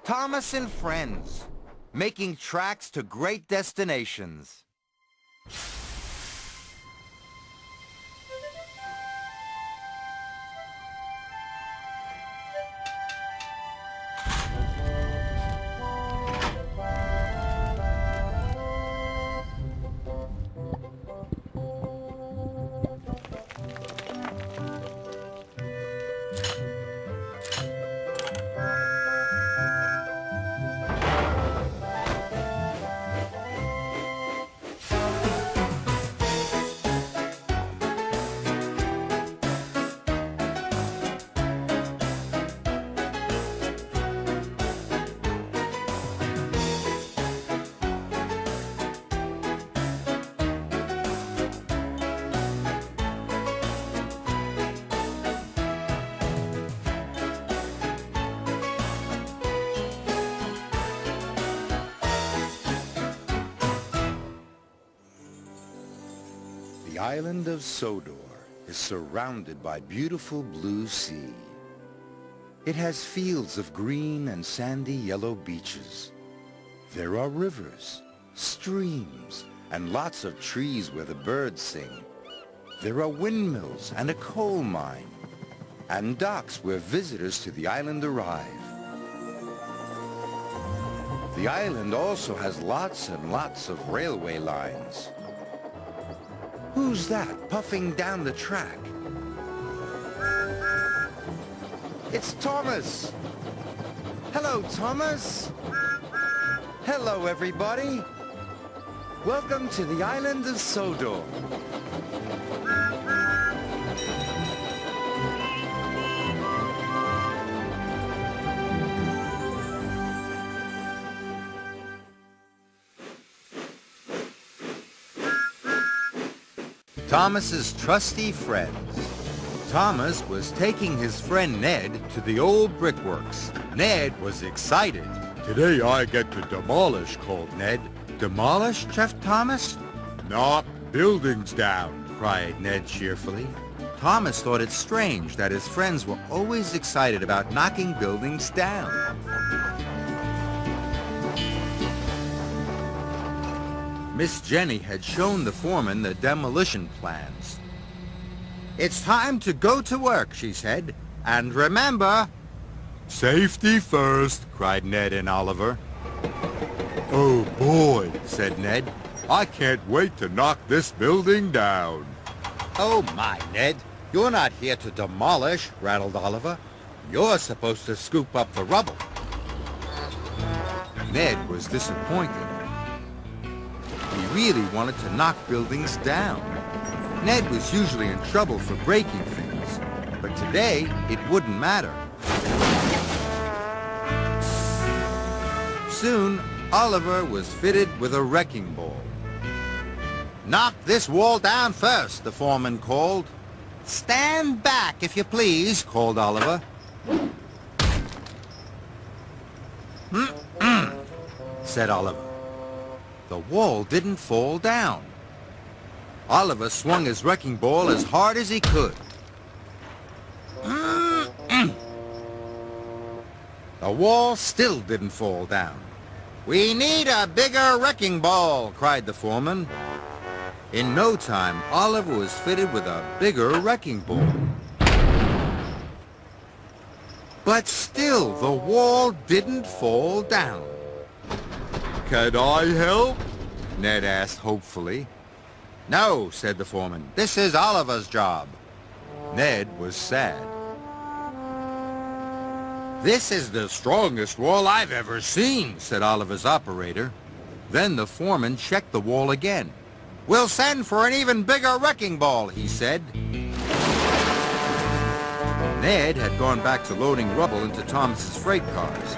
Thomas and friends, making tracks to great destinations. The island of Sodor is surrounded by beautiful blue sea. It has fields of green and sandy yellow beaches. There are rivers, streams, and lots of trees where the birds sing. There are windmills and a coal mine, and docks where visitors to the island arrive. The island also has lots and lots of railway lines. Who's that puffing down the track? It's Thomas! Hello, Thomas! Hello, everybody! Welcome to the island of Sodor. Thomas's trusty friends. Thomas was taking his friend Ned to the old brickworks. Ned was excited. Today I get to demolish, called Ned. Demolish, chef Thomas? Knock buildings down. Cried Ned cheerfully. Thomas thought it strange that his friends were always excited about knocking buildings down. Miss Jenny had shown the foreman the demolition plans. "It's time to go to work," she said. "And remember..." Safety first, cried Ned and Oliver. Oh boy, said Ned. I can't wait to knock this building down. "Oh my, Ned, you're not here to demolish," rattled Oliver. "You're supposed to scoop up the rubble." Ned was disappointed. He really wanted to knock buildings down. Ned was usually in trouble for breaking things, but today it wouldn't matter. Soon, Oliver was fitted with a wrecking ball. "Knock this wall down first," the foreman called. "Stand back, if you please," called Oliver. Said Oliver. The wall didn't fall down. Oliver swung his wrecking ball as hard as he could. The wall still didn't fall down. "We need a bigger wrecking ball," cried the foreman. In no time, Oliver was fitted with a bigger wrecking ball. But still, the wall didn't fall down. Can I help? Ned asked hopefully. "No," said the foreman. "This is Oliver's job." Ned was sad. "This is the strongest wall I've ever seen," said Oliver's operator. Then the foreman checked the wall again. "We'll send for an even bigger wrecking ball," he said. Ned had gone back to loading rubble into Thomas's freight cars,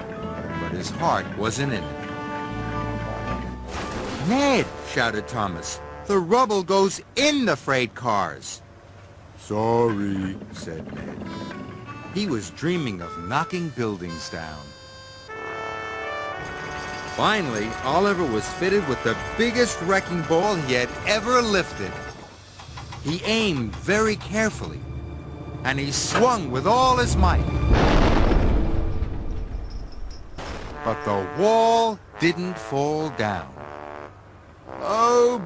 but his heart wasn't in it. "Ned," shouted Thomas, "the rubble goes in the freight cars." "Sorry," said Ned. He was dreaming of knocking buildings down. Finally, Oliver was fitted with the biggest wrecking ball he had ever lifted. He aimed very carefully, and he swung with all his might. But the wall didn't fall down. "Oh,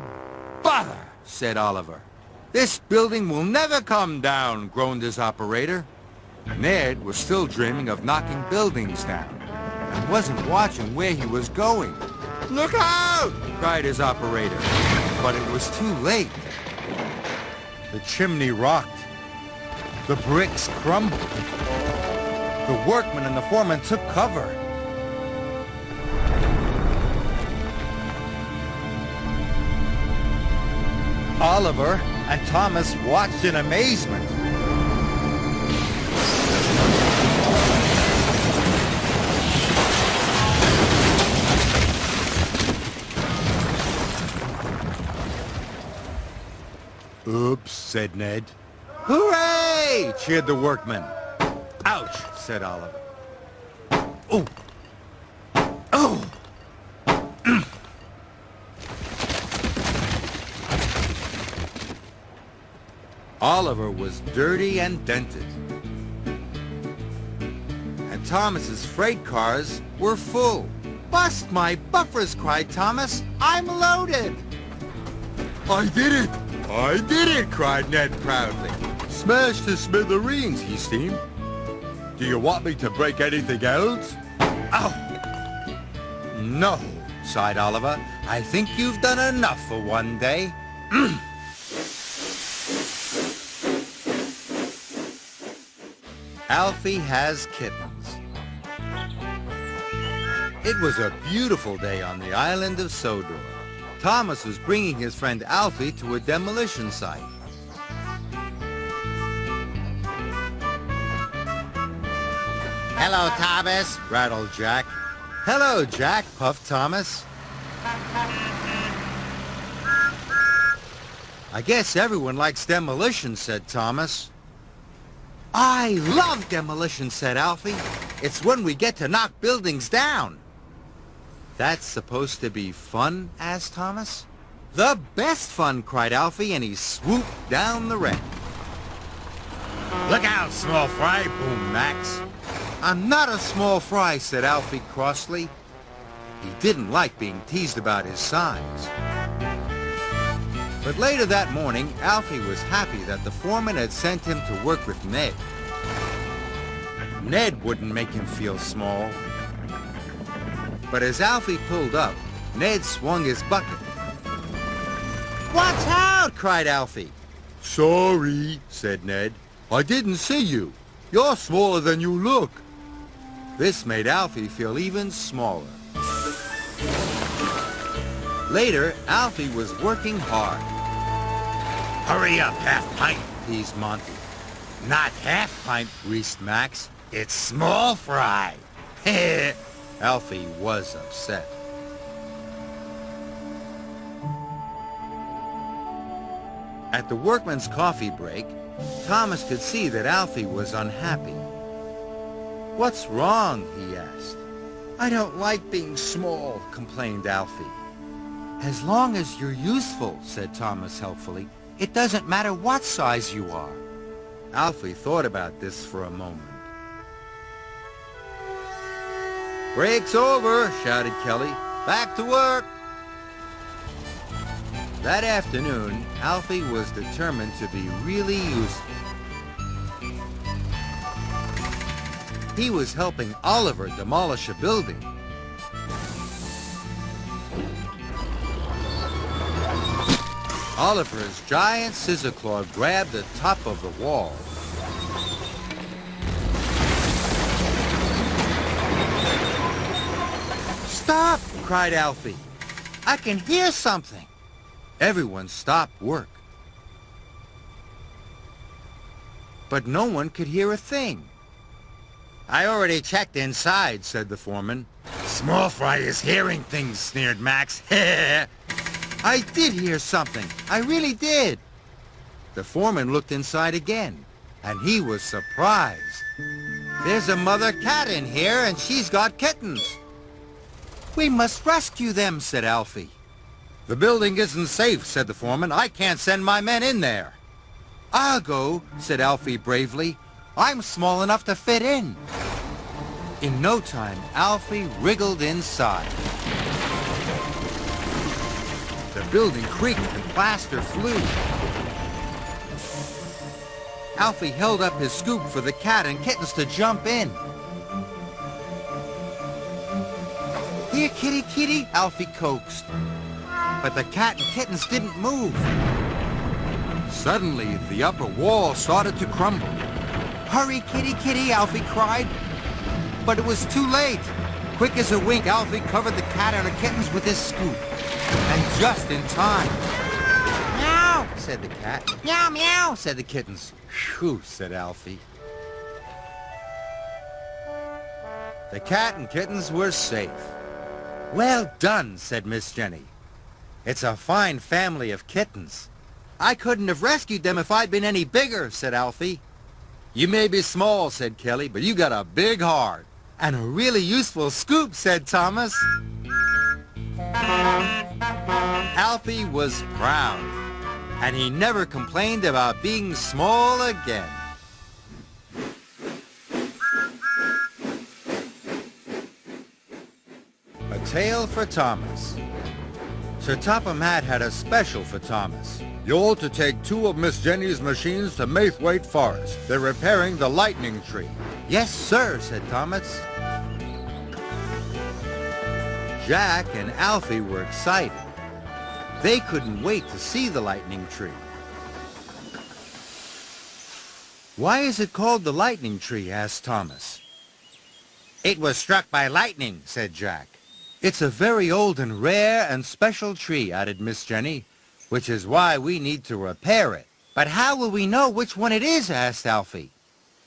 bother," said Oliver. "This building will never come down," groaned his operator. Ned was still dreaming of knocking buildings down and wasn't watching where he was going. "Look out!" cried his operator, but it was too late. The chimney rocked. The bricks crumbled. The workmen and the foreman took cover. Oliver and Thomas watched in amazement. "Oops," said Ned. "Hooray!" cheered the workmen. "Ouch," said Oliver. "Oh! Oh!" Oliver was dirty and dented. And Thomas's freight cars were full. "Bust my buffers," cried Thomas. "I'm loaded." "I did it! I did it!" cried Ned proudly. "Smashed to smithereens," he steamed. "Do you want me to break anything else?" "Oh! No," sighed Oliver. "I think you've done enough for one day." Alfie Has Kittens. It was a beautiful day on the island of Sodor. Thomas was bringing his friend Alfie to a demolition site. "Hello, Thomas," rattled Jack. "Hello, Jack," puffed Thomas. "I guess everyone likes demolition," said Thomas. "I love demolition," said Alfie. "It's when we get to knock buildings down." "That's supposed to be fun?" asked Thomas. "The best fun," cried Alfie, and he swooped down the ramp. "Look out, small fry," boomed Max. "I'm not a small fry," said Alfie crossly. He didn't like being teased about his size. But later that morning, Alfie was happy that the foreman had sent him to work with Ned. Ned wouldn't make him feel small. But as Alfie pulled up, Ned swung his bucket. "Watch out!" cried Alfie. "Sorry," said Ned. "I didn't see you. You're smaller than you look." This made Alfie feel even smaller. Later, Alfie was working hard. "Hurry up, half-pint," teased Monty. "Not half-pint," greased Max. "It's small fry." Alfie was upset. At the workman's coffee break, Thomas could see that Alfie was unhappy. "What's wrong?" he asked. "I don't like being small," complained Alfie. "As long as you're useful," said Thomas helpfully. "It doesn't matter what size you are." Alfie thought about this for a moment. "Break's over," shouted Kelly. "Back to work." That afternoon, Alfie was determined to be really useful. He was helping Oliver demolish a building. Oliver's giant scissor claw grabbed the top of the wall. "Stop!" cried Alfie. "I can hear something." Everyone stopped work. But no one could hear a thing. "I already checked inside," said the foreman. "Small fry is hearing things," sneered Max. "I did hear something. I really did." The foreman looked inside again, and he was surprised. "There's a mother cat in here, and she's got kittens." "We must rescue them," said Alfie. "The building isn't safe," said the foreman. "I can't send my men in there." "I'll go," said Alfie bravely. "I'm small enough to fit in." In no time, Alfie wriggled inside. The building creaked and plaster flew. Alfie held up his scoop for the cat and kittens to jump in. "Here, kitty, kitty," Alfie coaxed. But the cat and kittens didn't move. Suddenly, the upper wall started to crumble. "Hurry, kitty, kitty," Alfie cried. But it was too late. Quick as a wink, Alfie covered the cat and the kittens with his scoop. And just in time. "Meow," said the cat. "Meow, meow," said the kittens. "Phew," said Alfie. The cat and kittens were safe. "Well done," said Miss Jenny. "It's a fine family of kittens." "I couldn't have rescued them if I'd been any bigger," said Alfie. "You may be small," said Kelly, "but you got a big heart." "And a really useful scoop," said Thomas. Alfie was proud, and he never complained about being small again. A tale for Thomas. Sir Topham Hatt had a special for Thomas. "You're to take 2 of Miss Jenny's machines to Maithwaite Forest. They're repairing the lightning tree." "Yes, sir," said Thomas. Jack and Alfie were excited. They couldn't wait to see the lightning tree. "Why is it called the lightning tree?" asked Thomas. "It was struck by lightning," said Jack. "It's a very old and rare and special tree," added Miss Jenny, "which is why we need to repair it." "But how will we know which one it is?" asked Alfie.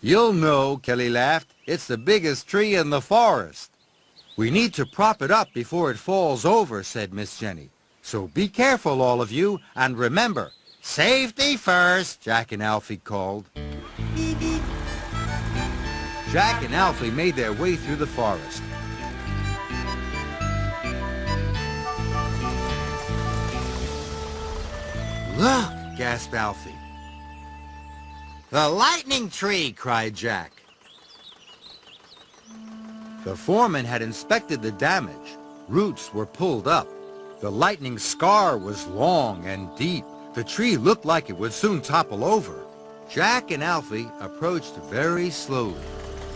"You'll know," Kelly laughed. "It's the biggest tree in the forest." "We need to prop it up before it falls over," said Miss Jenny. "So be careful, all of you, and remember, safety first," Jack and Alfie called. Jack and Alfie made their way through the forest. "Look," gasped Alfie. "The lightning tree!" cried Jack. The foreman had inspected the damage. Roots were pulled up. The lightning scar was long and deep. The tree looked like it would soon topple over. Jack and Alfie approached very slowly.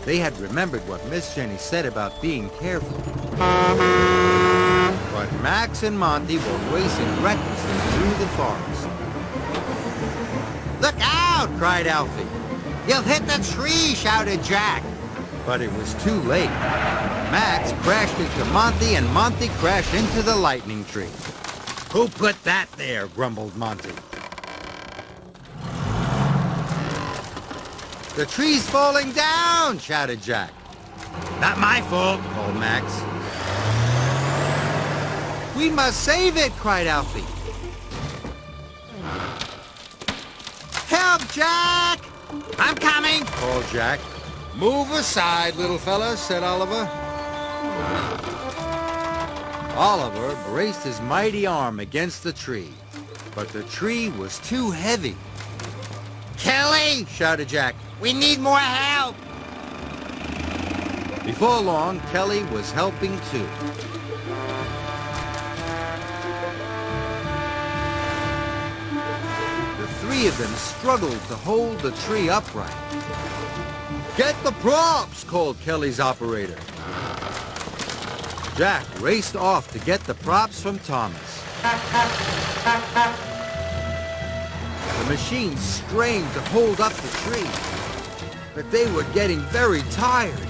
They had remembered what Miss Jenny said about being careful. But Max and Monty were racing recklessly through the forest. "Look out!" cried Alfie. "You'll hit the tree!" shouted Jack. But it was too late. Max crashed into Monty, and Monty crashed into the lightning tree. "Who put that there?" grumbled Monty. "The tree's falling down!" shouted Jack. "Not my fault," called Max. "We must save it!" cried Alfie. "Help, Jack!" "I'm coming!" called Jack. "Move aside, little fella," said Oliver. Oliver braced his mighty arm against the tree, but the tree was too heavy. "Kelly!" shouted Jack. "We need more help!" Before long, Kelly was helping too. The 3 of them struggled to hold the tree upright. "Get the props!" called Kelly's operator. Jack raced off to get the props from Thomas. The machines strained to hold up the tree, but they were getting very tired.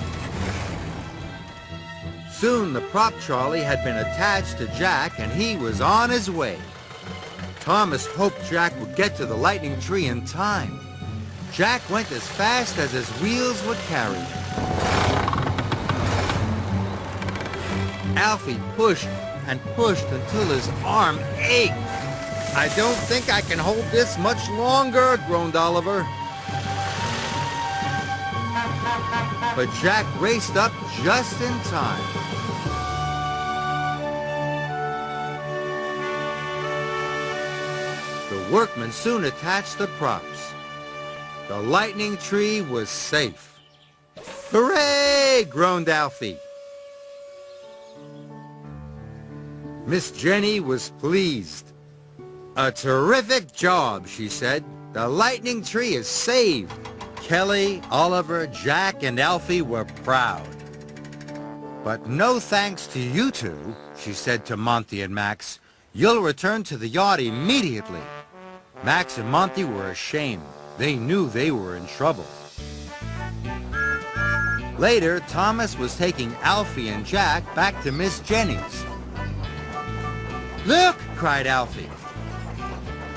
Soon the prop trolley had been attached to Jack, and he was on his way. Thomas hoped Jack would get to the lightning tree in time. Jack went as fast as his wheels would carry him. Alfie pushed and pushed until his arm ached. "I don't think I can hold this much longer," groaned Oliver. But Jack raced up just in time. The workmen soon attached the props. The lightning tree was safe. "Hooray!" way, groaned Alfie. Miss Jenny was pleased. A terrific job, she said. The lightning tree is saved. Kelly, Oliver, Jack, and Alfie were proud. But no thanks to you two, she said to Monty and Max. You'll return to the yacht immediately. Max and Monty were ashamed. They knew they were in trouble. Later, Thomas was taking Alfie and Jack back to Miss Jenny's. Look, cried Alfie.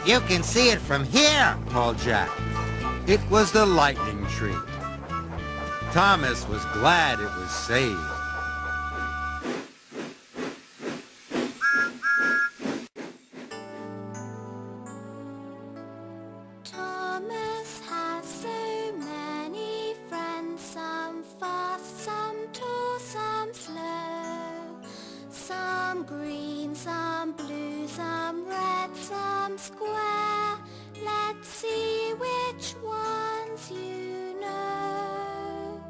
You can see it from here, called Jack. It was the lightning tree. Thomas was glad it was saved. Thomas has so many friends, some fast, some tall, some slow, some green, some blue, some red, some square. Let's see which ones you know.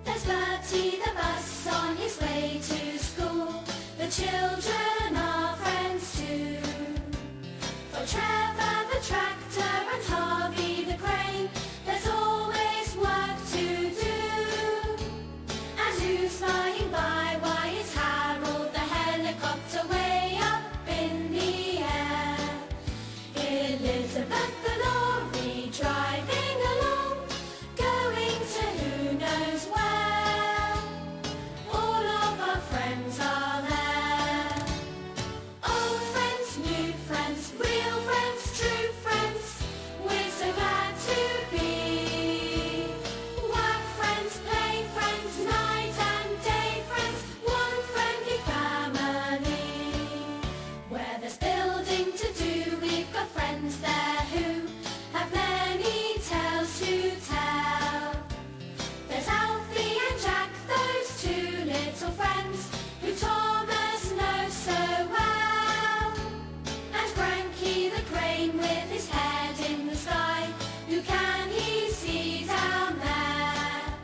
There's Bertie the bus on his way to school. The children are friends too. For Trevor the tractor and Harvey the crane, there's always work to do. And who's flying by? Why, it's Harold the helicopter way up in the air. Elizabeth the lorry driving along, going to who knows where. All of our friends are there. Old friends, new friends, real friends, true friends, we're so glad to be. Work friends, play friends, night and day friends, one friendly family. Where there's building to do, we've got friends there who have many tales to tell. There's Alfie and Jack, those two little friends who Thomas knows so well. And Frankie the crane with his head in the sky, who can he see down there?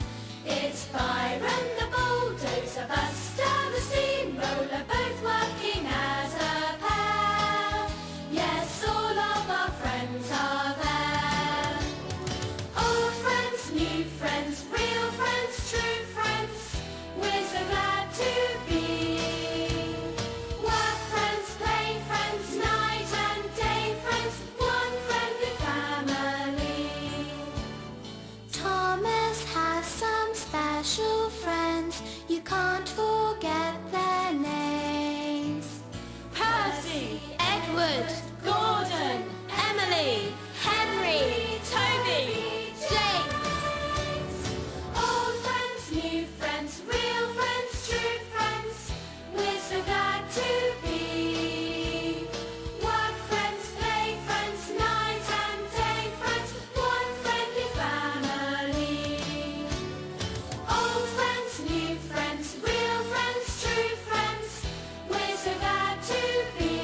It's Byron the bulldozer, Buster the steamroller, both working as a pair. Yes, all of our friends are there. Old friends, new friends, real friends, true friends, we're so glad to be. Work friends, play friends, night and day friends, one friendly family. Thomas has some special friends, you can't forget their names. Percy, Edward, Gordon, Emily, Henry, Toby, James. Old friends, new friends, real friends, true friends, we're so glad to be. Work friends, play friends, night and day friends, one friendly family. Old friends, new friends, real friends, true friends, we're so glad to be.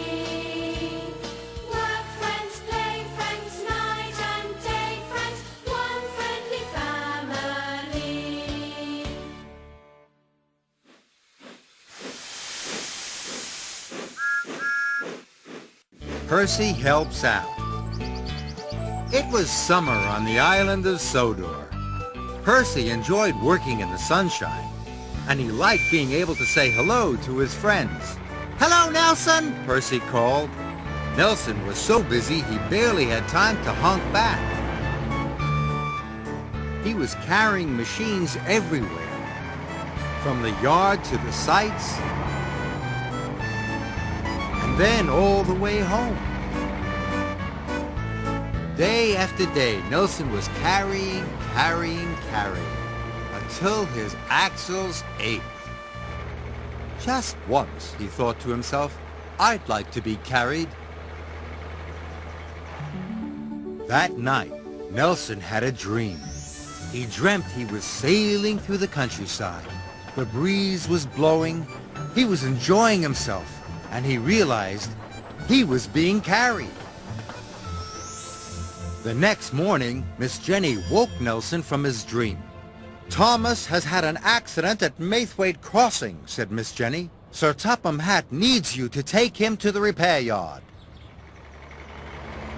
Work friends, play friends, night and day friends, one friendly family. Percy Helps Out. It was summer on the island of Sodor. Percy enjoyed working in the sunshine, and he liked being able to say hello to his friends. "Hello, Nelson," Percy called. Nelson was so busy he barely had time to honk back. He was carrying machines everywhere, from the yard to the sites, and then all the way home. Day after day, Nelson was carrying, until his axles ached. Just once, he thought to himself, I'd like to be carried. That night, Nelson had a dream. He dreamt he was sailing through the countryside. The breeze was blowing, he was enjoying himself, and he realized he was being carried. The next morning, Miss Jenny woke Nelson from his dream. "Thomas has had an accident at Maithwaite Crossing," said Miss Jenny. "Sir Topham Hatt needs you to take him to the repair yard."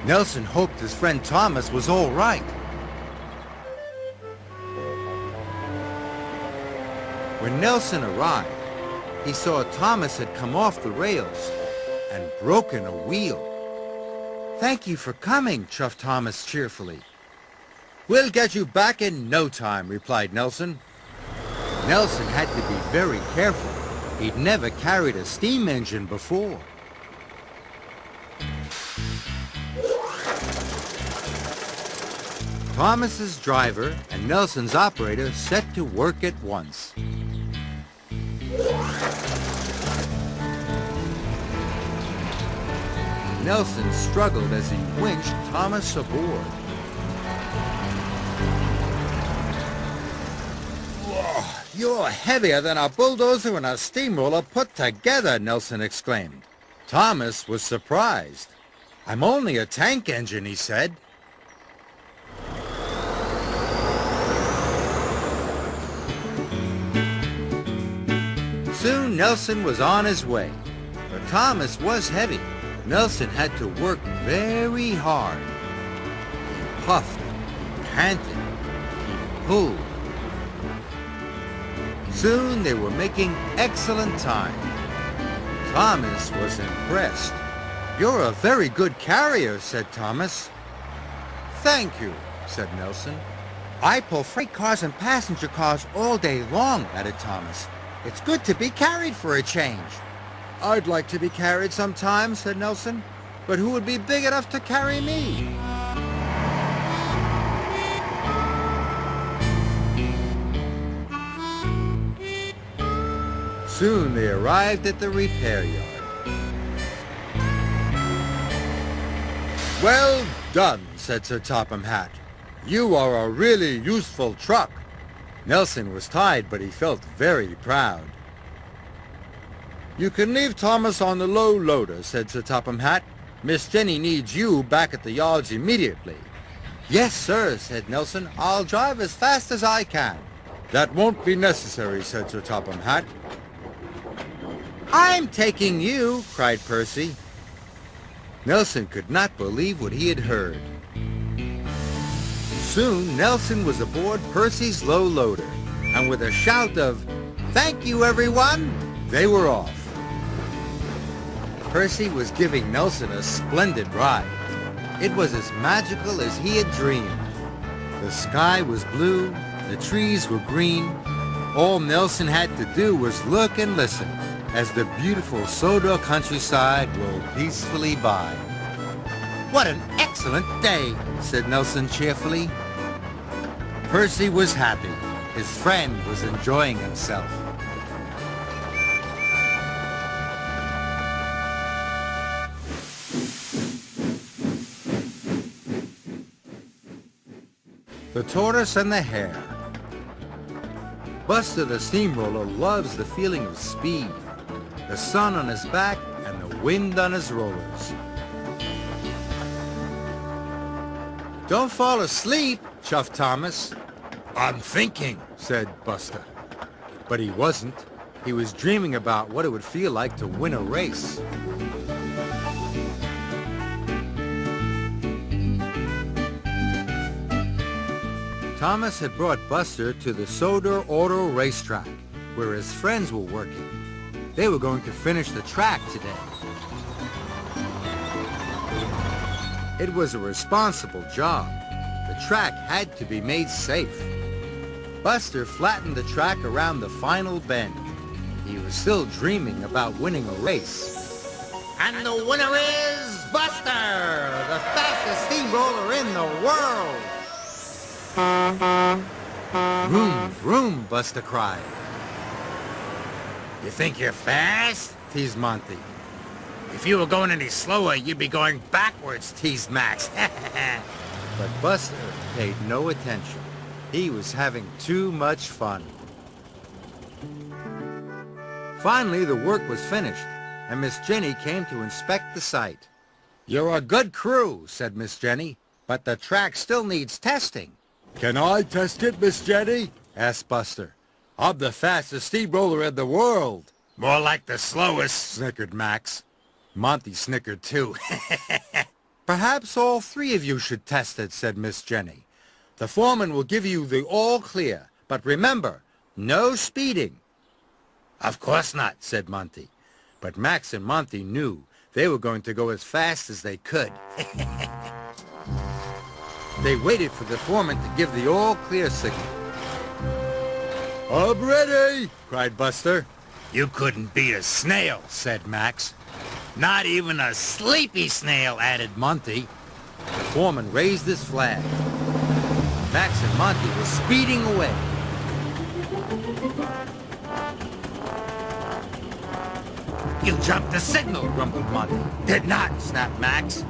Nelson hoped his friend Thomas was all right. When Nelson arrived, he saw Thomas had come off the rails and broken a wheel. "Thank you for coming," chuffed Thomas cheerfully. "We'll get you back in no time," replied Nelson. Nelson had to be very careful. He'd never carried a steam engine before. Thomas's driver and Nelson's operator set to work at once. Nelson struggled as he winched Thomas aboard. "Whoa, you're heavier than a bulldozer and a steamroller put together," Nelson exclaimed. Thomas was surprised. "I'm only a tank engine," he said. Soon Nelson was on his way, but Thomas was heavy. Nelson had to work very hard. He puffed, panted, he pulled. Soon they were making excellent time. Thomas was impressed. "You're a very good carrier," said Thomas. "Thank you," said Nelson. "I pull freight cars and passenger cars all day long," added Thomas. "It's good to be carried for a change." "I'd like to be carried sometime," said Nelson. "But who would be big enough to carry me?" Soon they arrived at the repair yard. "Well done," said Sir Topham Hatt. "You are a really useful truck." Nelson was tired, but he felt very proud. "You can leave Thomas on the low loader," said Sir Topham Hatt. "Miss Jenny needs you back at the yards immediately." "Yes, sir," said Nelson. "I'll drive as fast as I can." "That won't be necessary," said Sir Topham Hatt. "I'm taking you," cried Percy. Nelson could not believe what he had heard. Soon Nelson was aboard Percy's low loader, and with a shout of "Thank you, everyone," they were off. Percy was giving Nelson a splendid ride. It was as magical as he had dreamed. The sky was blue, the trees were green. All Nelson had to do was look and listen as the beautiful Sodor countryside rolled peacefully by. "What an excellent day," said Nelson cheerfully. Percy was happy. His friend was enjoying himself. The Tortoise and the Hare. Buster the steamroller loves the feeling of speed, the sun on his back and the wind on his rollers. "Don't fall asleep," chuffed Thomas. "I'm thinking," said Buster. But he wasn't. He was dreaming about what it would feel like to win a race. Thomas had brought Buster to the Sodor Auto racetrack, where his friends were working. They were going to finish the track today. It was a responsible job. The track had to be made safe. Buster flattened the track around the final bend. He was still dreaming about winning a race. And the winner is Buster, the fastest steamroller in the world. "Vroom, vroom," Buster cried. "You think you're fast?" teased Monty. "If you were going any slower, you'd be going backwards," teased Max. But Buster paid no attention. He was having too much fun. Finally, the work was finished, and Miss Jenny came to inspect the site. "You're a good crew," said Miss Jenny, but the track still needs testing. Can I test it, Miss Jenny? Asked Buster. I'm the fastest steamroller in the world. More like the slowest, snickered Max. Monty snickered too. Perhaps all three of you should test it, said Miss Jenny. The foreman will give you the all clear, but remember, no speeding. Of course not, said Monty. But Max and Monty knew they were going to go as fast as they could. They waited for the foreman to give the all clear signal. I'm ready, cried Buster. You couldn't beat a snail, said Max. Not even a sleepy snail, added Monty. The foreman raised his flag. Max and Monty were speeding away. You jumped the signal, grumbled Monty. Did not, snapped Max.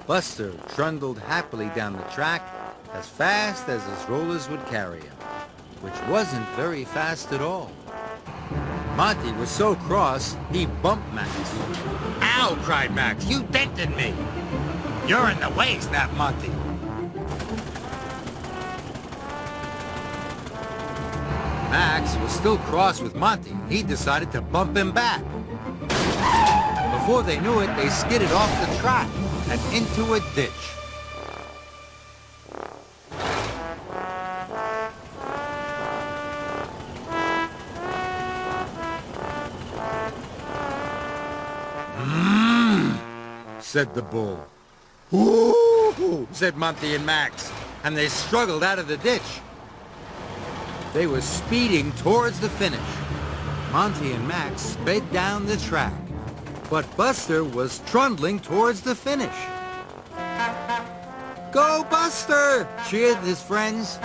Buster trundled happily down the track as fast as his rollers would carry him, which wasn't very fast at all. Monty was so cross, he bumped Max. Ow, cried Max, you dented me. You're in the way, snapped Monty. Max was still cross with Monty. He decided to bump him back. Before they knew it, they skidded off the track and into a ditch. Said the bull. Ooh, said Monty and Max, and they struggled out of the ditch. They were speeding towards the finish. Monty and Max sped down the track, but Buster was trundling towards the finish. Go, Buster! Cheered his friends.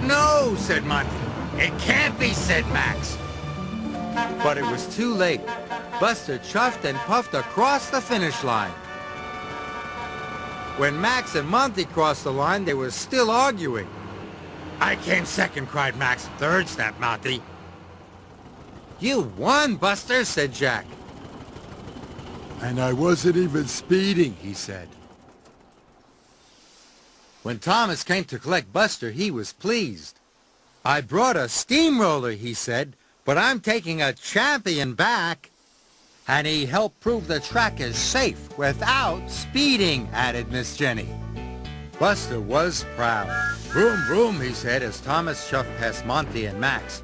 No, said Monty. It can't be, said Max. But it was too late. Buster chuffed and puffed across the finish line. When Max and Monty crossed the line, they were still arguing. I came second, cried Max. Third, snapped Monty. You won, Buster, said Jack. And I wasn't even speeding, he said. When Thomas came to collect Buster, he was pleased. I brought a steamroller, he said, but I'm taking a champion back. And he helped prove the track is safe without speeding, added Miss Jenny. Buster was proud. Vroom, vroom, he said as Thomas shoved past Monty and Max.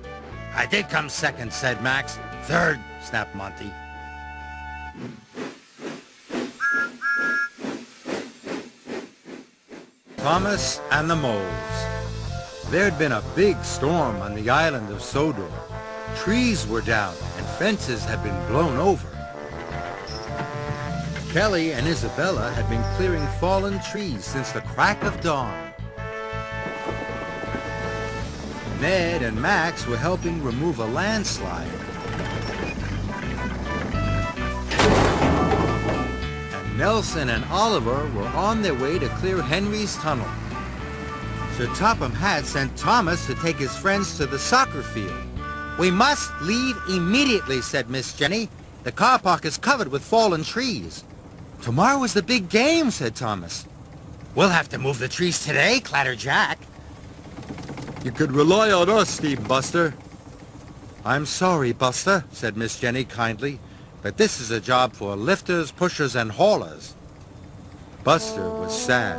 I did come second, said Max. Third, snapped Monty. Thomas and the Moles. There'd been a big storm on the island of Sodor. Trees were down and fences had been blown over. Kelly and Isabella had been clearing fallen trees since the crack of dawn. Ned and Max were helping remove a landslide. And Nelson and Oliver were on their way to clear Henry's tunnel. Sir Topham Hatt sent Thomas to take his friends to the soccer field. We must leave immediately, said Miss Jenny. The car park is covered with fallen trees. Tomorrow is the big game, said Thomas. We'll have to move the trees today, clattered Jack. You could rely on us, Steam Buster. I'm sorry, Buster, said Miss Jenny kindly, but this is a job for lifters, pushers, and haulers. Buster was sad.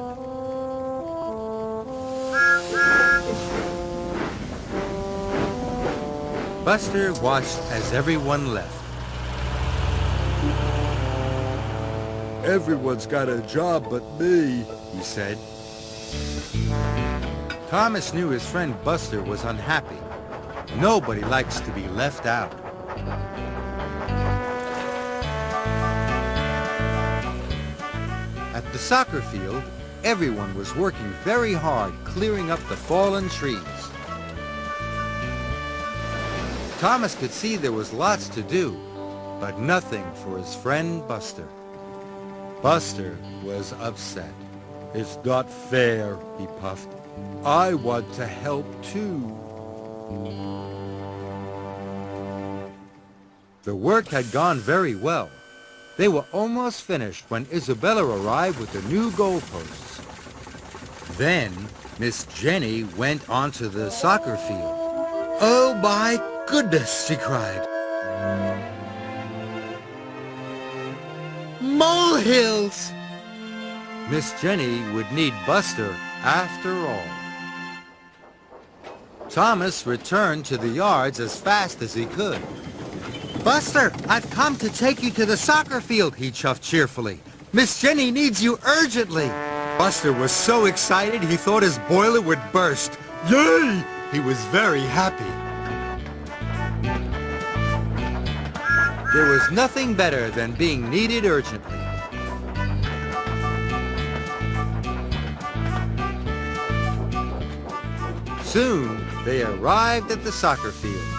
Buster watched as everyone left. Everyone's got a job but me, he said. Thomas knew his friend Buster was unhappy. Nobody likes to be left out. At the soccer field, everyone was working very hard clearing up the fallen trees. Thomas could see there was lots to do, but nothing for his friend Buster. Buster was upset. It's not fair, he puffed. I want to help too. The work had gone very well. They were almost finished when Isabella arrived with the new goalposts. Then Miss Jenny went onto the soccer field. "Oh my goodness," she cried. "Molehills!" Miss Jenny would need Buster after all. Thomas returned to the yards as fast as he could. "Buster, I've come to take you to the soccer field," he chuffed cheerfully. "Miss Jenny needs you urgently." Buster was so excited he thought his boiler would burst. Yay! He was very happy. There was nothing better than being needed urgently. Soon, they arrived at the soccer field.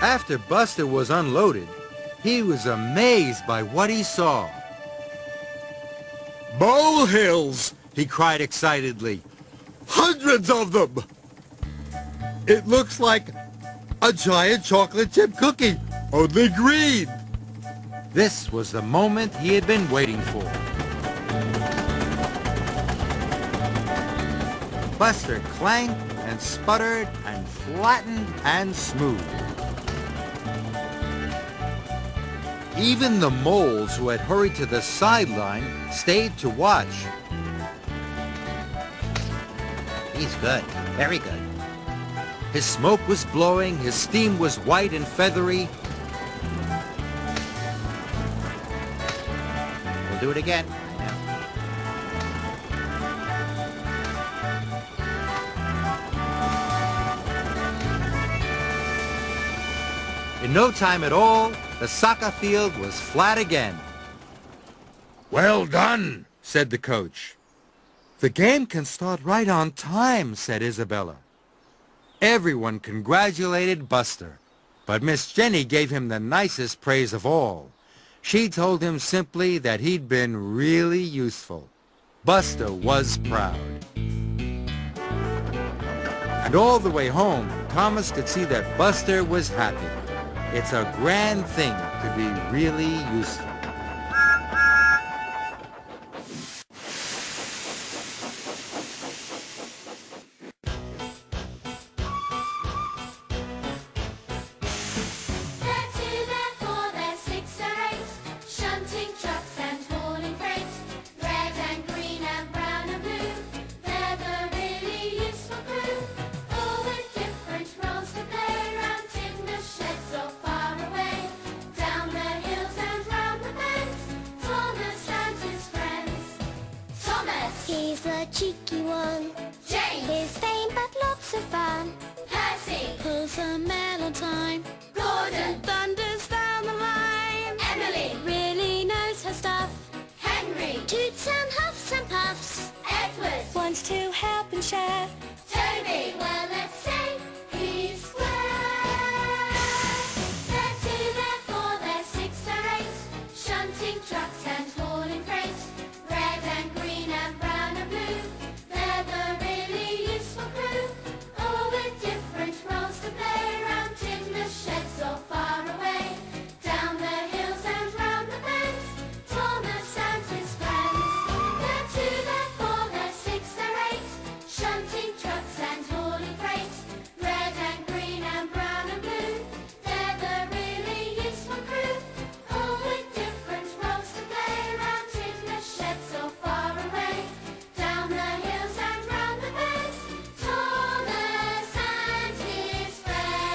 After Buster was unloaded, he was amazed by what he saw. "Molehills!" he cried excitedly. "Hundreds of them! It looks like a giant chocolate chip cookie, only green!" This was the moment he had been waiting for. Buster clanked and sputtered and flattened and smoothed. Even the moles who had hurried to the sideline stayed to watch. "He's good, very good." His smoke was blowing, his steam was white and feathery. "We'll do it again." In no time at all, the soccer field was flat again. "Well done," said the coach. "The game can start right on time," said Isabella. Everyone congratulated Buster, but Miss Jenny gave him the nicest praise of all. She told him simply that he'd been really useful. Buster was proud. And all the way home, Thomas could see that Buster was happy. It's a grand thing to be really useful. Cheeky one. James. He's vain but lots of fun. Percy. Pulls a man on time. Gordon. Thunders down the line. Emily. Really knows her stuff. Henry. Toots and huffs and puffs. Edward. Wants to help and share. Toby. Well, let's say he's square. They're 2, they're 4, they're 6, they're 8. Shunting trucks and hauling freight. Red and green and brown and blue. They're the really useful crew, all with different roles to play. Around in the sheds or far away, down the hills and round the bends, Thomas and his friends. They're 2, they're 4, they're 6, they're 8. Shunting trucks and hauling freight. Red and green and brown and blue. They're the really useful crew, all with different roles to play. Around in the sheds or far away, down the hills and round the bends, Thomas and his friends.